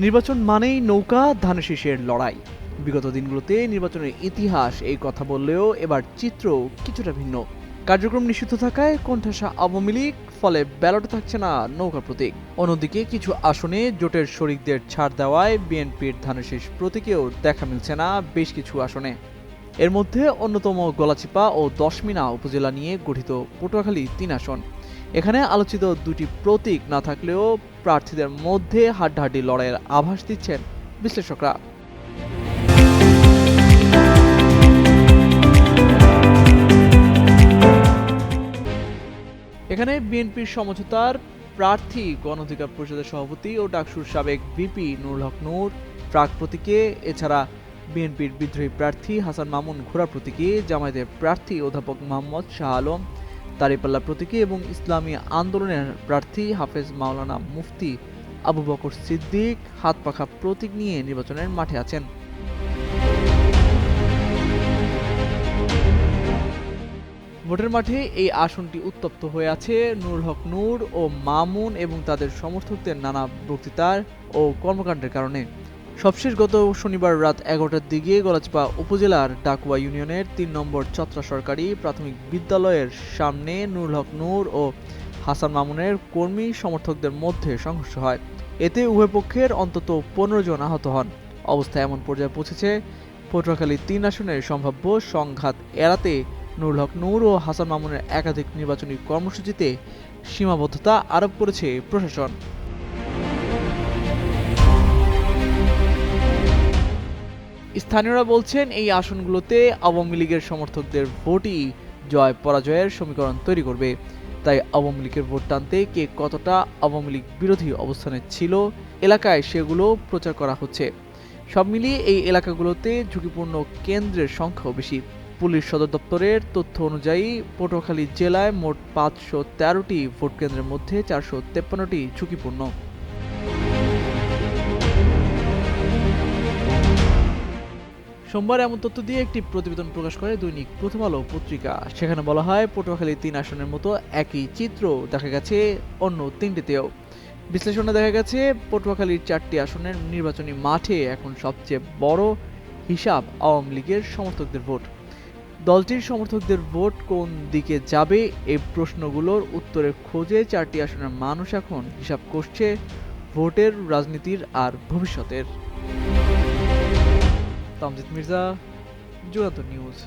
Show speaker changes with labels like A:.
A: নির্বাচন মানেই নৌকা ধানের শীষের লড়াই। বিগত দিনগুলোতে নির্বাচনের ইতিহাস এই কথা বললেও এবার চিত্র কিছুটা ভিন্ন। কার্যক্রম নিষিদ্ধ থাকায় কোণঠাসা আওয়ামী লীগ, ফলে ব্যালটে থাকছে না নৌকা প্রতীক। অন্যদিকে কিছু আসনে জোটের শরিকদের ছাড় দেওয়ায় বিএনপির ধানের শীষ প্রতীকেও দেখা মিলছে না বেশ কিছু আসনে। এর মধ্যে অন্যতম গলাচিপা ও দশমিনা উপজেলা নিয়ে গঠিত পটুয়াখালী ৩ আসন। এখানে আলোচিত দুটি প্রতীক না থাকলেও প্রার্থীদের মধ্যে হাড্ডাহাড্ডি লড়াইয়ের আভাস দিচ্ছেন বিশ্লেষকরা। এখানে বিএনপির সমঝোতার প্রার্থী গণ অধিকার পরিষদের সভাপতি ও ডাকসুর সাবেক ভিপি নুরুল হক নূর প্রাক প্রতীকে, এছাড়া বিএনপির বিদ্রোহী প্রার্থী হাসান মামুন ঘোড়া প্রতীকে, জামায়াতের প্রার্থী অধ্যাপক মোহাম্মদ শাহ আলম দাঁড়িপাল্লা প্রতীকে এবং ইসলামী আন্দোলনের প্রার্থী হাফেজ মাওলানা মুফতি আবু বকর সিদ্দিক হাতপাখা প্রতীক নিয়ে নির্বাচনের মাঠে আছেন। ভোটের মাঠে এই আসনটি উত্তপ্ত হয়ে আছে নুরুল হক নূর ও মামুন এবং তাদের সমর্থকদের নানা বক্তৃতার ও কর্মকাণ্ডের কারণে। সবশেষ গত শনিবার রাত ১১টার দিকে গলাচিপা উপজেলার ডাকুয়া ইউনিয়নের ৩ নম্বর চত্রা সরকারি প্রাথমিক বিদ্যালয়ের সামনে নুরুল হক নূর ও হাসান মামুনের কর্মী সমর্থকদের মধ্যে সংঘর্ষ হয়। এতে উভয় পক্ষের অন্তত ১৫ জন আহত হন। অবস্থা এমন পর্যায়ে পৌঁছেছে, পটুয়াখালী ৩ আসনের সম্ভাব্য সংঘাত এড়াতে নুরুল হক নূর ও হাসান মামুনের একাধিক নির্বাচনী কর্মসূচিতে সীমাবদ্ধতা আরোপ করেছে প্রশাসন। স্থানীয়রা বলছেন, এই আসনগুলোতে আওয়ামী লীগের সমর্থকদের ভোটই জয় পরাজয়ের সমীকরণ তৈরি করবে। তাই আওয়ামী লীগের ভোট টানতে কে কতটা আওয়ামী লীগ বিরোধী অবস্থানে ছিল এলাকায় সেগুলো প্রচার করা হচ্ছে। সব মিলিয়ে এই এলাকাগুলোতে ঝুঁকিপূর্ণ কেন্দ্রের সংখ্যাও বেশি। পুলিশ সদর দপ্তরের তথ্য অনুযায়ী পটুয়াখালী জেলায় মোট ৫১৩টি ভোট কেন্দ্রের মধ্যে ৪৫৩টি ঝুঁকিপূর্ণ। সোমবার এমন তথ্য দিয়ে একটি প্রতিবেদন প্রকাশ করে দৈনিক প্রথম আলো পত্রিকা। সেখানে বলা হয়, পটুয়াখালী ৩ আসনের মতো একই চিত্র দেখা গেছে অন্য ৩টিতেও। বিশ্লেষণে দেখা গেছে, পটুয়াখালীর ৪টি আসনের নির্বাচনী মাঠে এখন সবচেয়ে বড় হিসাব আওয়ামী লীগের সমর্থকদের ভোট। দলটির সমর্থকদের ভোট কোন দিকে যাবে এই প্রশ্নগুলোর উত্তরের খোঁজে ৪টি আসনের মানুষ এখন হিসাব করছে ভোটের, রাজনীতির আর ভবিষ্যতের। তামজিদ মির্জা, যুগান্তর নিউজ।